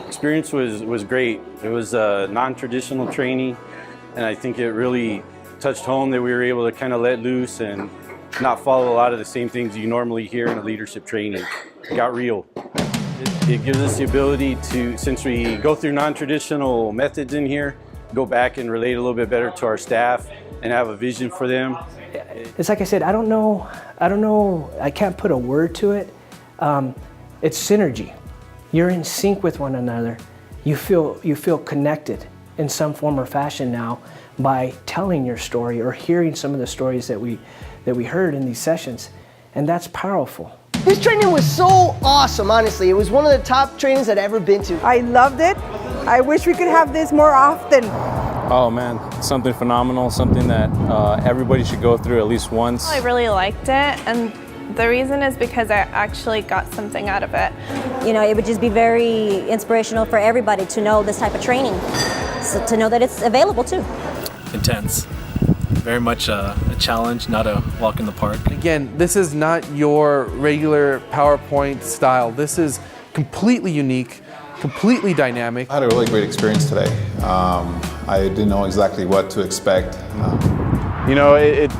Experience was great. It was a non-traditional training, and I think it really touched home that we were able to kind of let loose and not follow a lot of the same things you normally hear in a leadership training. It got real. It gives us the ability to, since we go through non-traditional methods in here, go back and relate a little bit better to our staff and have a vision for them. It's like I said, I don't know, I can't put a word to it. It's synergy. You're in sync with one another. You feel connected in some form or fashion now by telling your story or hearing some of the stories that we heard in these sessions, and that's powerful. This training was so awesome, honestly. It was one of the top trainings I'd ever been to. I loved it. I wish we could have this more often. Oh man, something phenomenal, something that everybody should go through at least once. I really liked it, and the reason is because I actually got something out of it. You know, it would just be very inspirational for everybody to know this type of training, so to know that it's available too. Intense. Very much a challenge, not a walk in the park. Again, this is not your regular PowerPoint style. This is completely unique, completely dynamic. I had a really great experience today. I didn't know exactly what to expect. You know, it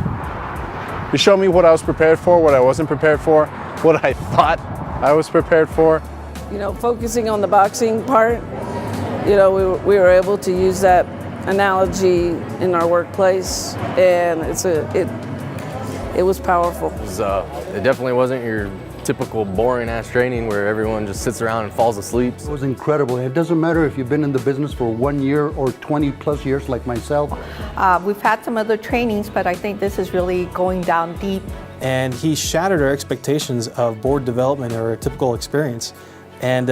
showed me what I was prepared for, what I wasn't prepared for, what I thought I was prepared for. You know, focusing on the boxing part, you know, we were able to use that analogy in our workplace, and it was powerful. It definitely wasn't your typical boring ass training where everyone just sits around and falls asleep. It was incredible. It doesn't matter if you've been in the business for 1 year or 20 plus years like myself. We've had some other trainings, but I think this is really going down deep. And he shattered our expectations of board development or a typical experience, and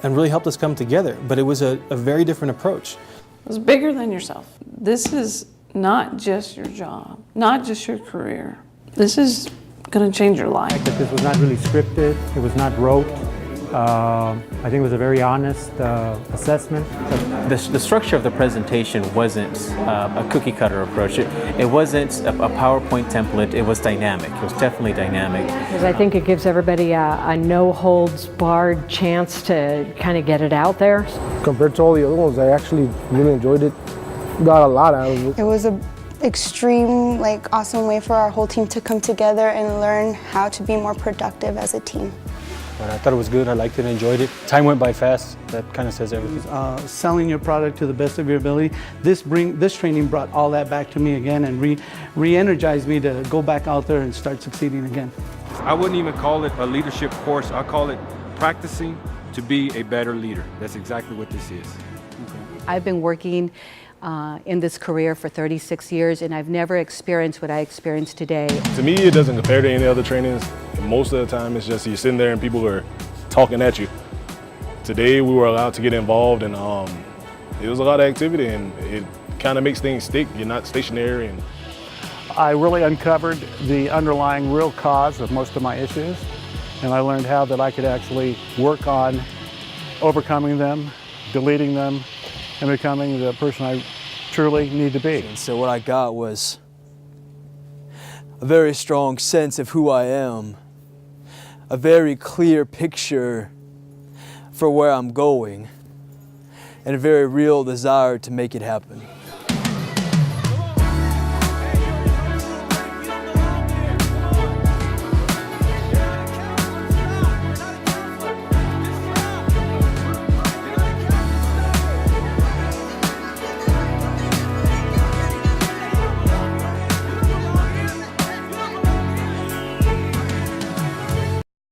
really helped us come together. But it was a very different approach. It was bigger than yourself. This is not just your job, not just your career. This is going to change your life. This was not really scripted. It was not rote. I think it was a very honest assessment. The structure of the presentation wasn't a cookie cutter approach. It wasn't a PowerPoint template. It was dynamic. It was definitely dynamic. Because I think it gives everybody a no holds barred chance to kind of get it out there. Compared to all the other ones, I actually really enjoyed it. Got a lot out of it. It was an extreme, awesome way for our whole team to come together and learn how to be more productive as a team. But I thought it was good. I liked it, enjoyed it. Time went by fast. That kind of says everything. Selling your product to the best of your ability. This training brought all that back to me again and re-energized me to go back out there and start succeeding again. I wouldn't even call it a leadership course. I call it practicing to be a better leader. That's exactly what this is. I've been working in this career for 36 years, and I've never experienced what I experienced today. To me, it doesn't compare to any other trainings. Most of the time, it's just you're sitting there and people are talking at you. Today, we were allowed to get involved, and it was a lot of activity, and it kind of makes things stick. You're not stationary. And I really uncovered the underlying real cause of most of my issues, and I learned how that I could actually work on overcoming them, deleting them, and becoming the person I truly need to be. And so what I got was a very strong sense of who I am, a very clear picture for where I'm going, and a very real desire to make it happen.